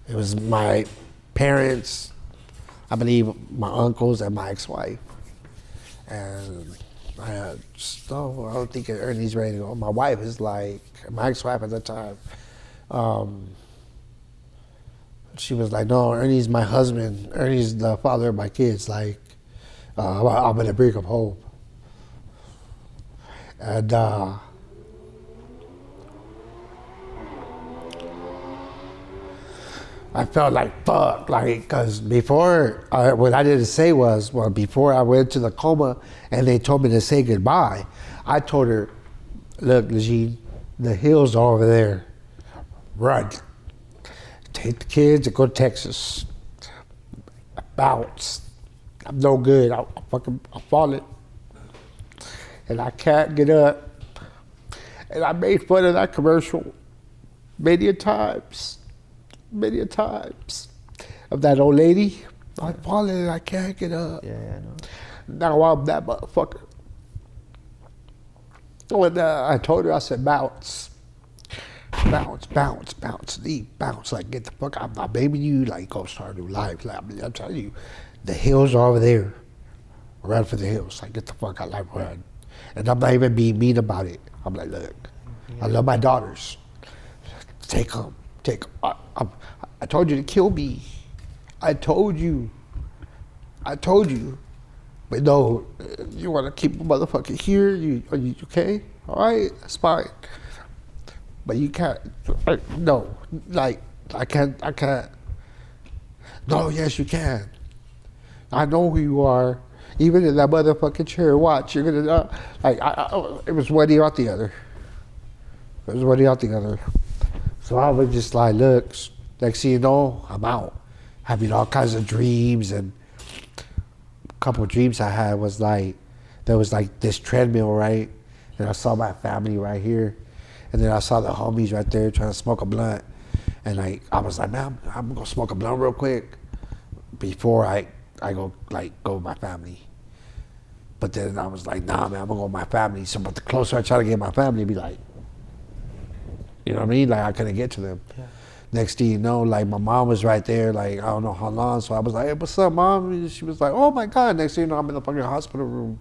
It was my parents, I believe my uncles and my ex-wife. And I don't think Ernie's ready to go. My wife is like, my ex-wife at the time, she was like, no, Ernie's my husband. Ernie's the father of my kids. Like, I'm gonna bring him home. And I felt like fuck, like, cause before, what I didn't say was, well, before I went to the coma and they told me to say goodbye, I told her, look, Legine, the hills are over there. Run. Take the kids and go to Texas. Bounce. I'm no good. I'm falling. And I can't get up. And I made fun of that commercial many a times of that old lady. I'm falling and I can't get up. Yeah, I know. Now I'm that motherfucker. When I told her, I said, bounce. Bounce, bounce, bounce, leave, bounce. Like, get the fuck out. I'm not blaming you. Like, go start a new life. Like, I'm telling you, the hills are over there. Run for the hills. Like, get the fuck out. Like, run. And I'm not even being mean about it. I'm like, look, I love my daughters. Take them. Take them. I told you to kill me. I told you. But no, you want to keep a motherfucker here? Are you okay? All right, that's fine. But you can't. No, like I can't. No, yes, you can. I know who you are. Even in that motherfucking chair, watch. You're gonna it was one ear out the other. It was one ear out the other. So I was just like, look. Next thing you know, I'm out, having all kinds of dreams. And a couple of dreams I had was like, there was like this treadmill, right? And I saw my family right here. And then I saw the homies right there trying to smoke a blunt. And like, I was like, man, I'm gonna smoke a blunt real quick before I go with my family. But then I was like, nah, man, I'm gonna go with my family. So, but the closer I try to get my family, be like, you know what I mean? Like, I couldn't get to them. Yeah. Next thing you know, like, my mom was right there, like, I don't know how long. So I was like, hey, what's up, Mom? And she was like, oh my God. Next thing you know, I'm in the fucking hospital room.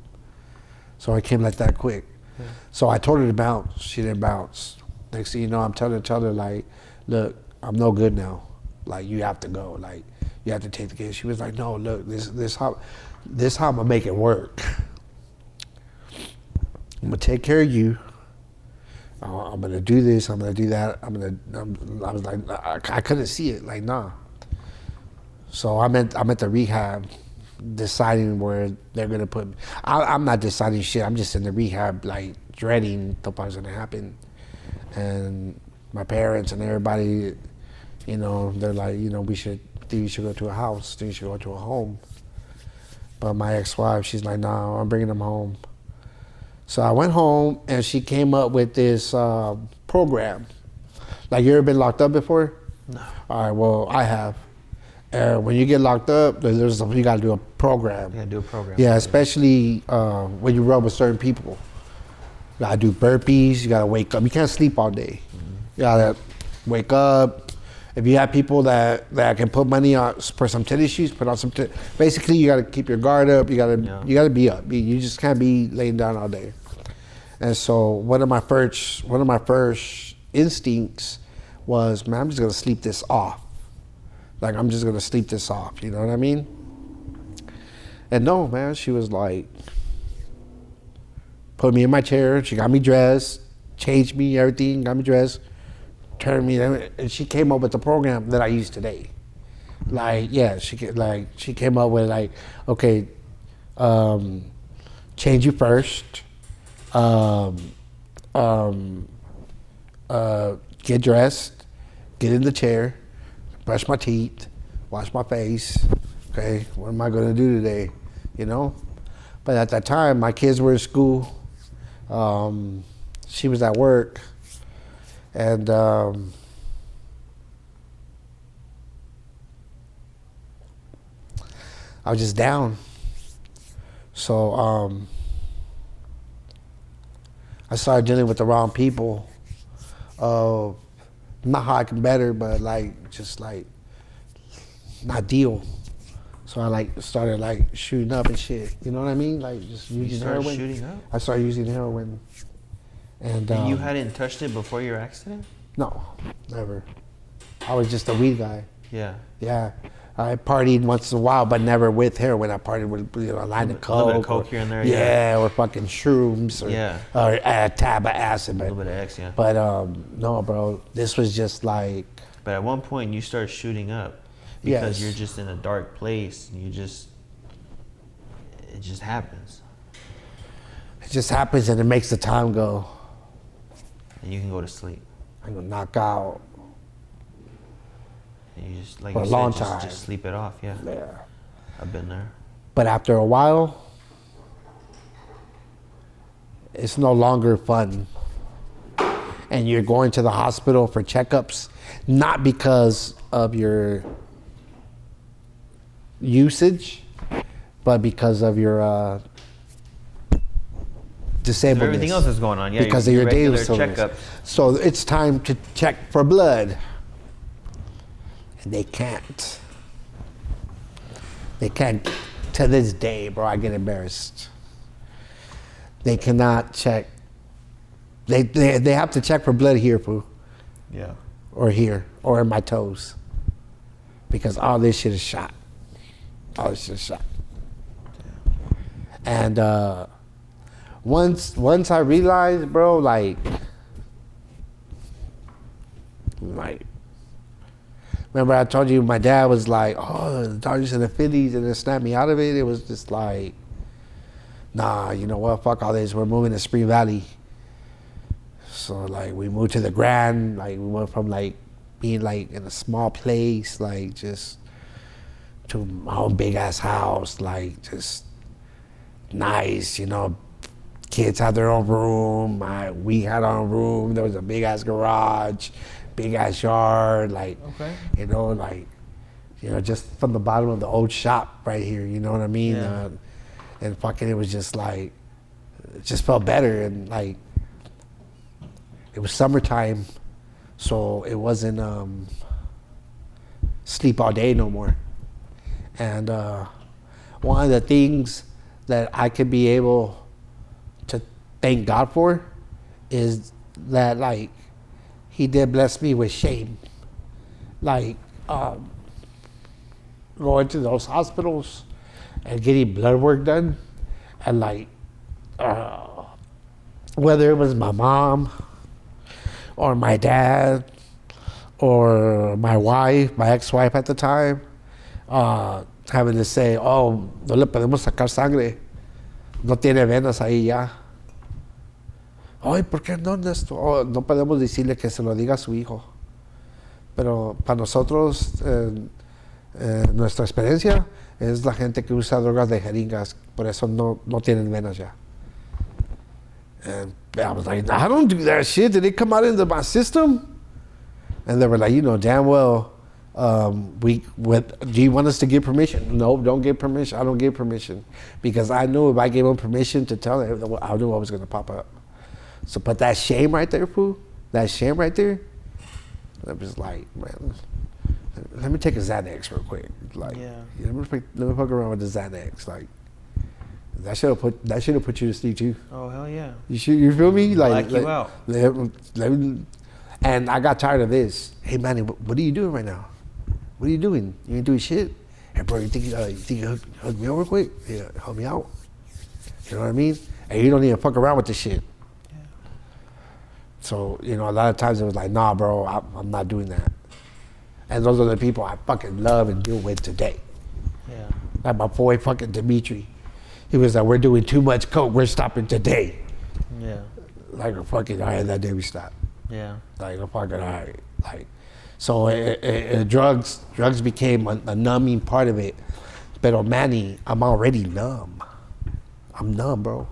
So I came like that quick. Yeah. So I told her to bounce. She didn't bounce. Next thing you know, I'm telling her, like, look, I'm no good now. Like, you have to go. Like, you have to take the kids. She was like, no, look, this how I'm gonna make it work. I'm gonna take care of you. I'm gonna do this. I'm gonna do that. I was like, I couldn't see it. Like, nah. So I'm at the rehab, deciding where they're gonna put me. I'm not deciding shit. I'm just in the rehab, like, dreading the what's gonna happen. And my parents and everybody, you know, they're like, you know, you should go to a house. You should go to a home. But my ex-wife, she's like, nah, I'm bringing them home. So I went home, and she came up with this program. Like, you ever been locked up before? No. All right, well, I have. When you get locked up, you got to do a program. You got to do a program. Yeah, especially when you rub with certain people. You got to do burpees. You got to wake up. You can't sleep all day. Mm-hmm. You got to wake up. If you have people that can put money on for some tennis shoes, put on some. Basically, you got to keep your guard up. You got to be up. You just can't be laying down all day. And so one of my first instincts was, man, I'm just gonna sleep this off. Like, I'm just gonna sleep this off. You know what I mean? And no, man, she was like, put me in my chair. She got me dressed, changed me, everything, got me dressed. Turned me, and she came up with the program that I use today. Like, yeah, she came up with, like, okay, change you first, get dressed, get in the chair, brush my teeth, wash my face. Okay, what am I gonna do today? You know? But at that time, my kids were in school. She was at work. And I was just down. So I started dealing with the wrong people. Not how I can better, but like, just like, not deal. So I like started like shooting up and shit. You know what I mean? Like just using heroin. Shooting up? I started using heroin. And you hadn't touched it before your accident? No, never. I was just a weed guy. Yeah. Yeah. I partied once in a while, but never with heroin. I partied with a line of coke. A little bit of coke here and there. Yeah, or fucking shrooms, or a tab of acid. A little bit of X, yeah. But no, bro, this was just like. But at one point, you start shooting up because you're just in a dark place. And it just happens. It just happens, and it makes the time go. And you can go to sleep. I can knock out. And you just, like for you a said, long time. Just sleep it off, yeah. Yeah. I've been there. But after a while, it's no longer fun. And you're going to the hospital for checkups, not because of your usage, but because of your disabledness. Everything else is going on, yeah. Because of your daily checkup. So it's time to check for blood. And they can't. They can't. To this day, bro, I get embarrassed. They cannot check. They have to check for blood here, fool. Yeah. Or here, or in my toes. Because all this shit is shot. All this shit is shot. And once I realized, bro, like, remember I told you my dad was like, oh, the Dodgers and the Phillies, and it snapped me out of it. It was just like, nah, you know what, fuck all this. We're moving to Spring Valley. So like we moved to the Grand, like we went from like being like in a small place, like just to my own big ass house, like just nice, you know. Kids had their own room. We had our own room. There was a big ass garage, big ass yard, like, you know, like, you know, just from the bottom of the old shop right here. You know what I mean? Yeah. And fucking, it was just like, it just felt better. And like, it was summertime, so it wasn't sleep all day no more. And one of the things that I could be able to thank God for is that, like, he did bless me with shame. Like, going to those hospitals and getting blood work done, and like, whether it was my mom or my dad or my wife, my ex-wife at the time, having to say, oh, no le podemos sacar sangre, no tiene venas ahí ya. Ay, ¿por qué no, Ernesto? Oh, no podemos decirle que se lo diga a su hijo. Pero para nosotros, nuestra experiencia es la gente que usa drogas de jeringas, por eso no tienen venas ya. And I was like, I don't do that shit. Did it come out into my system? And they were like, you know damn well, do you want us to give permission? No, don't give permission. I don't give permission. Because I knew if I gave them permission to tell them, I knew what was going to pop up. So, but that shame right there, fool, that shame right there, I was like, man, let me take a Xanax real quick. Like, let me fuck around with the Xanax. Like, that should have put you to sleep too. Oh, hell yeah. You feel me? Like, you out. And I got tired of this. Hey, Manny, what are you doing right now? What are you doing? You ain't doing shit. Hey, bro, you think you hug me over quick? Yeah, help me out. You know what I mean? And you don't even fuck around with this shit. Yeah. So, you know, a lot of times it was like, nah, bro, I'm not doing that. And those are the people I fucking love and deal with today. Yeah. Like my boy fucking Dimitri. He was like, we're doing too much coke, we're stopping today. Yeah. Like a fucking, all right, that day we stopped. Yeah. Like a fucking, all right. Like, so drugs became a numbing part of it. Pero Manny, I'm already numb. I'm numb, bro.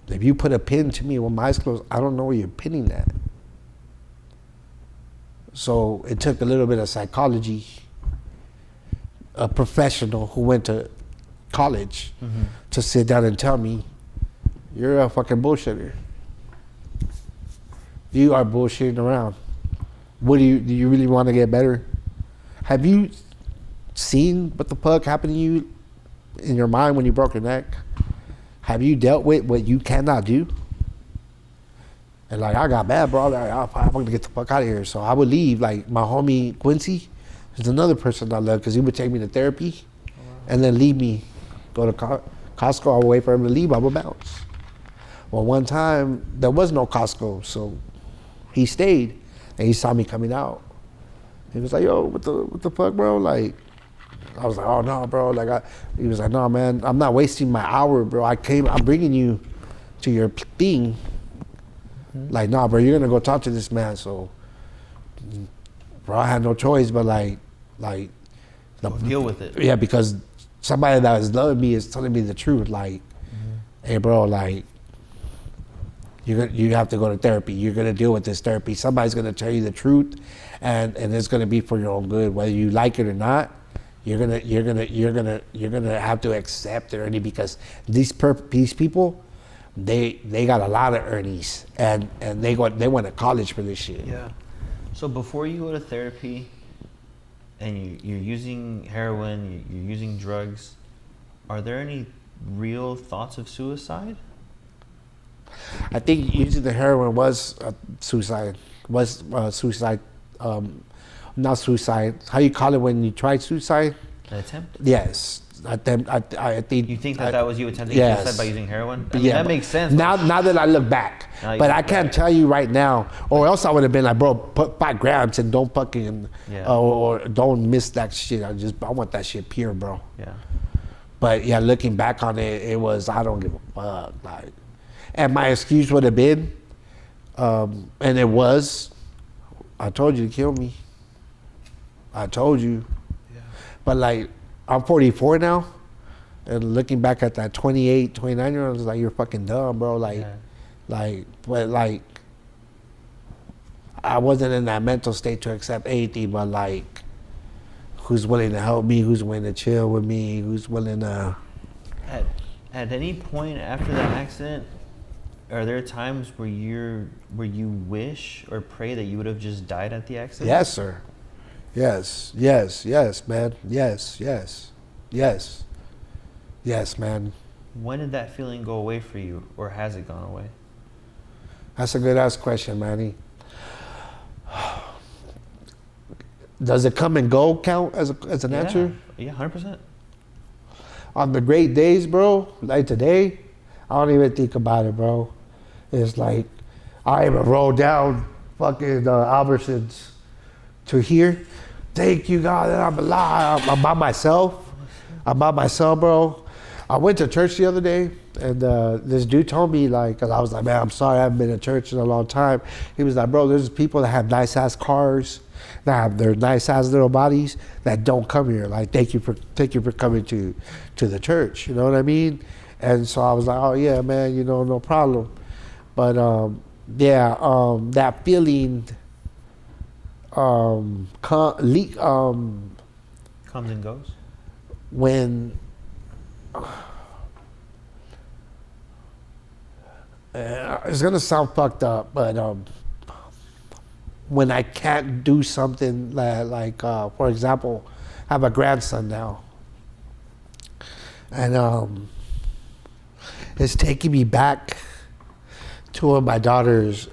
If you put a pin to me with my eyes closed, I don't know where you're pinning that. So it took a little bit of psychology, a professional who went to college to sit down and tell me, you're a fucking bullshitter. You are bullshitting around. Do you really want to get better? Have you seen what the fuck happened to you in your mind when you broke your neck? Have you dealt with what you cannot do? And like, I got mad, bro. Like, I'm gonna get the fuck out of here. So I would leave. Like, my homie Quincy is another person I love, because he would take me to therapy and then leave me, go to Costco. I would wait for him to leave. I would bounce. Well, one time there was no Costco, so he stayed, and he saw me coming out. He was like, "Yo, what the fuck, bro?" Like, I was like, "Oh no, bro." Like, he was like, "No, man, I'm not wasting my hour, bro. I'm bringing you to your thing." Like, "Nah, bro, you're gonna go talk to this man." So, bro, I had no choice but like deal with it. Yeah, because somebody that is loving me is telling me the truth. Like, "Hey, bro, like, you have to go to therapy. You're gonna deal with this therapy. Somebody's gonna tell you the truth, and it's gonna be for your own good, whether you like it or not. You're gonna have to accept it, Ernie, because these people, they got a lot of Ernies, and they went to college for this shit." Yeah. So before you go to therapy, and you're using heroin, you're using drugs, are there any real thoughts of suicide? I think using the heroin was suicide. Not suicide. How you call it when you try suicide? An attempt? Yes. I think. You think that was you attempting yes. suicide by using heroin? I mean, that makes sense. Now that I look back, but I can't tell you right now, or else I would have been like, "Bro, put 5 grams and don't fucking, or don't miss that shit. I want that shit pure, bro." Yeah. But yeah, looking back on it, it was, I don't give a fuck. Like, and my excuse would have been, and it was, "I told you to kill me. I told you." Yeah. But like, I'm 44 now, and looking back at that 28, 29-year-old, I was like, "You're fucking dumb, bro." Like, but like, I wasn't in that mental state to accept anything, but like, who's willing to help me, who's willing to chill with me, who's willing to... At any point after that accident, are there times where you wish or pray that you would have just died at the accident? Yes, sir. Yes, man. Yes, man. When did that feeling go away for you, or has it gone away? That's a good ass question, Manny. Does it come and go count as an answer? Yeah, 100%. On the great days, bro, like today, I don't even think about it, bro. It's like, I even rolled down fucking Albertsons to here. Thank you, God, that I'm alive. I'm by myself, bro. I went to church the other day, and this dude told me, like, cause I was like, "Man, I'm sorry, I haven't been to church in a long time." He was like, "Bro, there's people that have nice ass cars, that have their nice ass little bodies, that don't come here. Like, thank you for coming to the church." You know what I mean? And so I was like, "Oh yeah, man, no problem." But that feeling comes and goes. When it's gonna sound fucked up, but when I can't do something like for example, I have a grandson now, and it's taking me back to when my daughters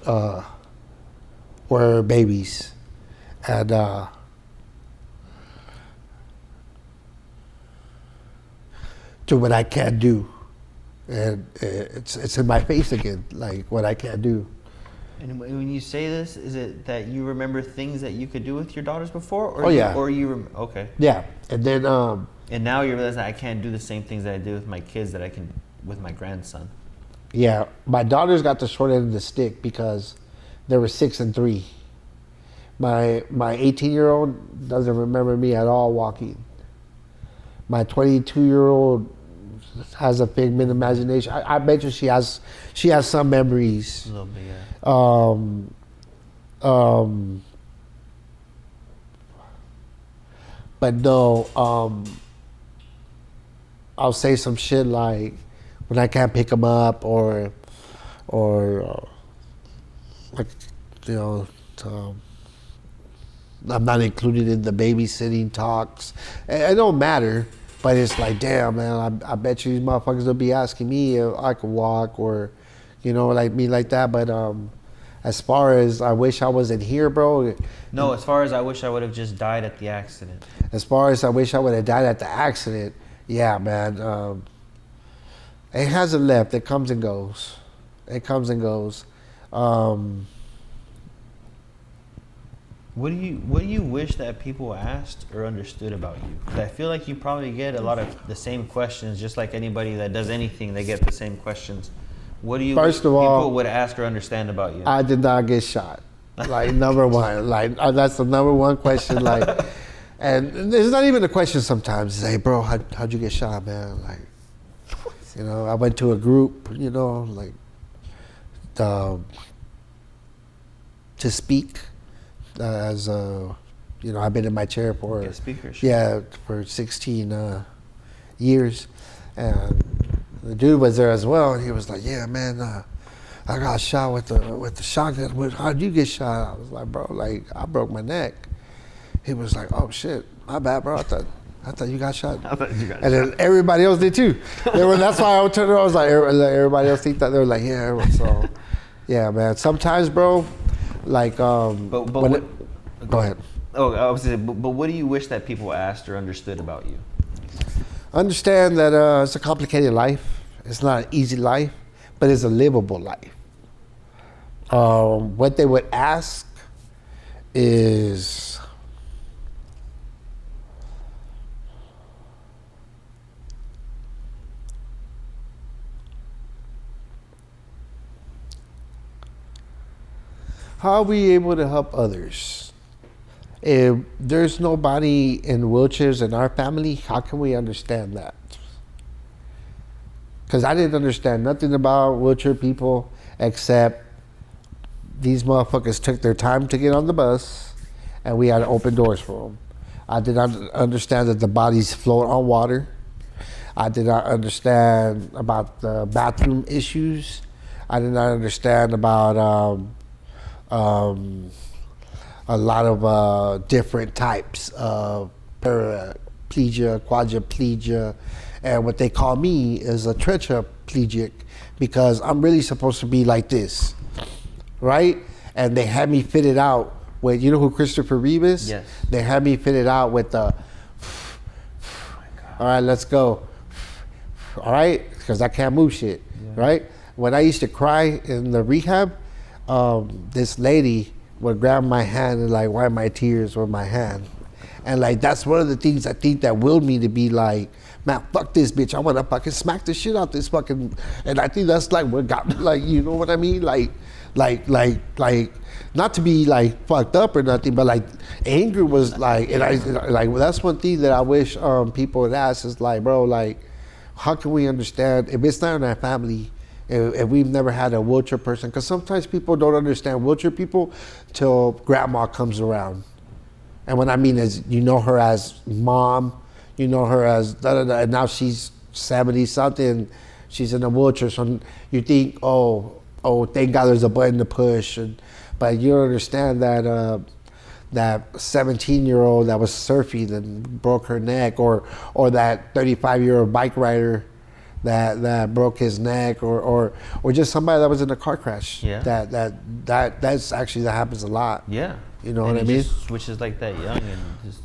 were babies, and to what I can't do, and it's in my face again, like what I can't do. And when you say this, is it that you remember things that you could do with your daughters before, or okay? Yeah, and then and now you realize that I can't do the same things that I did with my kids that I can with my grandson. Yeah, my daughters got the short end of the stick because they were 6 and 3. My 18-year-old doesn't remember me at all walking. My 22-year-old has a figment imagination. I bet you she has some memories. A little bit, yeah. But no, I'll say some shit like when I can't pick them up, or like, I'm not included in the babysitting talks. It don't matter, but it's like, damn, man, I bet you these motherfuckers will be asking me if I could walk or, like me like that. But as far as I wish I wasn't here, bro. No, as far as I wish I would have just died at the accident. As far as I wish I would have died at the accident, yeah, man. It hasn't left. It comes and goes. It comes and goes. What do you wish that people asked or understood about you? 'Cause I feel like you probably get a lot of the same questions, just like anybody that does anything, they get the same questions. What do you First wish of all, people would ask or understand about you? I did not get shot. Like, number one. Like, that's the number one question. Like, and it's not even a question sometimes. It's, hey, bro, how'd you get shot, man? Like, I went to a group, like, to speak. As I've been in my chair for for 16 years, and the dude was there as well, and he was like, "Yeah, man, I got shot with the shotgun. How'd you get shot?" I was like, "Bro, like I broke my neck." He was like, "Oh shit, my bad, bro. I thought you got shot." And then everybody else did too. That's why I turned around. I was like, everybody else think that. They were like, "Yeah." So, yeah, man. Sometimes, bro. Like, go ahead. Oh, I was saying, but what do you wish that people asked or understood about you? Understand that it's a complicated life. It's not an easy life, but it's a livable life. What they would ask is, how are we able to help others? If there's nobody in wheelchairs in our family, how can we understand that? Because I didn't understand nothing about wheelchair people except these motherfuckers took their time to get on the bus and we had to open doors for them. I did not understand that the bodies float on water. I did not understand about the bathroom issues. I did not understand about a lot of different types of paraplegia, quadriplegia, and what they call me is a tetraplegic because I'm really supposed to be like this, right? And they had me fitted out with, you know who Christopher Reeve is? Yes. They had me fitted out with the, all right, let's go, all right? Because I can't move shit, right? When I used to cry in the rehab, this lady would grab my hand and like wipe my tears with my hand. And like, that's one of the things I think that willed me to be like, man, fuck this bitch. I want to fucking smack the shit out this fucking, and I think that's like what got me, like, you know what I mean? Like, not to be like fucked up or nothing, but like anger was like, and I, like, that's one thing that I wish people would ask is like, bro, like, how can we understand, if it's not in our family, if we've never had a wheelchair person, because sometimes people don't understand wheelchair people till grandma comes around. And what I mean is, you know her as mom, you know her as da-da-da, and now she's 70 something, she's in a wheelchair, so you think, oh, thank God there's a button to push, but you don't understand that that 17-year-old that was surfing and broke her neck, or that 35-year-old bike rider that broke his neck, or just somebody that was in a car crash. Yeah. That's actually, that happens a lot. Yeah. You know and what I mean? Just switches like that young and just.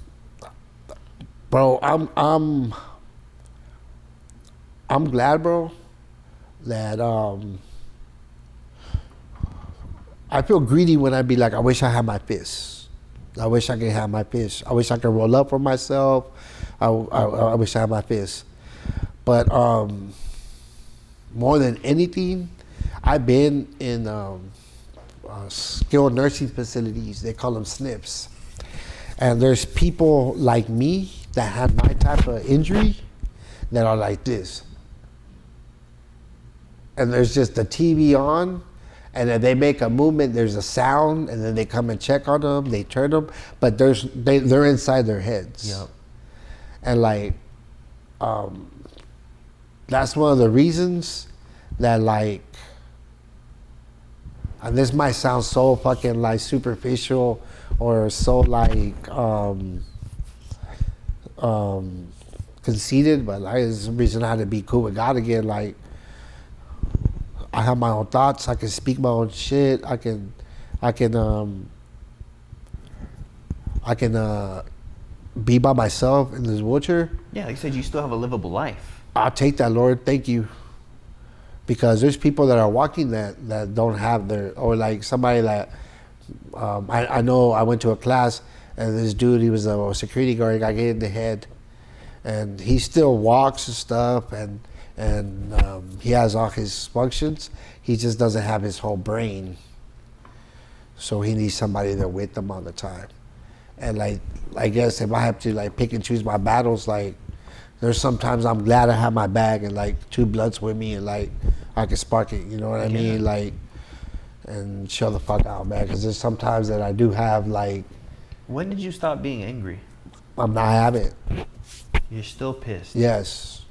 Bro, I'm glad, bro, that I feel greedy when I be like, I wish I had my fists. I wish I could have my fists. I wish I could roll up for myself. I wish I had my fists. But more than anything, I've been in skilled nursing facilities. They call them SNFs. And there's people like me that have my type of injury that are like this. And there's just the TV on, and if they make a movement, there's a sound, and then they come and check on them, they turn them, but they're inside their heads. Yep. And like, that's one of the reasons that, like, and this might sound so fucking like superficial or so like conceited, but like it's the reason I had to be cool with God again. Like I have my own thoughts. I can speak my own shit. I can be by myself in this wheelchair. Yeah, like you said, you still have a livable life. I'll take that, Lord. Thank you. Because there's people that are walking that don't have their, or like somebody that, I know I went to a class and this dude, he was a security guard, got hit in the head. And he still walks and stuff and he has all his functions. He just doesn't have his whole brain. So he needs somebody there with him all the time. And like, I guess if I have to like pick and choose my battles, like there's sometimes I'm glad I have my bag and like 2 blunts with me and like I can spark it, you know what I mean? Like, and chill the fuck out, man. Cause there's sometimes that I do have like. When did you stop being angry? I'm not having it. You're still pissed. Yes.